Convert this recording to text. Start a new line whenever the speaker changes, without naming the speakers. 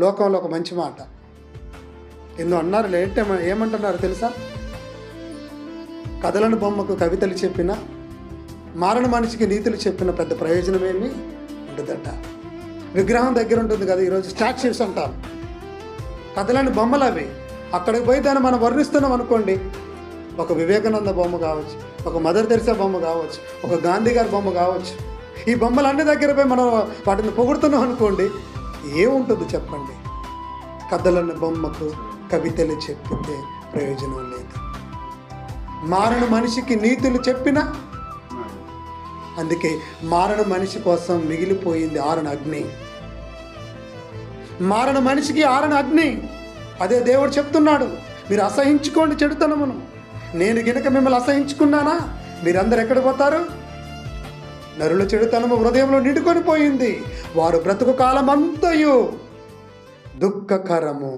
లోకంలో ఒక మంచి మాట ఎన్నో అన్నారు. ఏమంటున్నారు తెలుసా? కథలను బొమ్మకు కవితలు చెప్పిన, మారణ మనిషికి నీతులు చెప్పిన పెద్ద ప్రయోజనమేమి ఉండదట. విగ్రహం దగ్గర ఉంటుంది కదా, ఈరోజు స్టాచ్యూస్ అంటారు. కథలని బొమ్మలు అవి. అక్కడికి పోయి దాన్ని మనం వర్ణిస్తున్నాం అనుకోండి, ఒక వివేకానంద బొమ్మ కావచ్చు, ఒక మదర్ తెరిసా బొమ్మ కావచ్చు, ఒక గాంధీ గారి బొమ్మ కావచ్చు. ఈ బొమ్మలన్నీ దగ్గర పోయి మనం వాటిని పొగుడుతున్నాం అనుకోండి, ఏముంటుంది చెప్పండి? కథలను బొమ్మకు కవితలు చెప్పితే ప్రయోజనం లేదు. మారణ మనిషికి నీతులు చెప్పిన, అందుకే మారణ మనిషి కోసం మిగిలిపోయింది ఆరణ అగ్ని. మారణ మనిషికి ఆరణ అగ్ని. అదే దేవుడు చెప్తున్నాడు, మీరు అసహించుకోండి చెడుతనమును. నేను గినక మిమ్మల్ని అసహించుకున్నానా, మీరందరూ ఎక్కడ పోతారు? నరుల చెడుతనము హృదయంలో నిండుకొని పోయింది, వారు బ్రతుకు కాలం అంతయు దుఃఖకరము.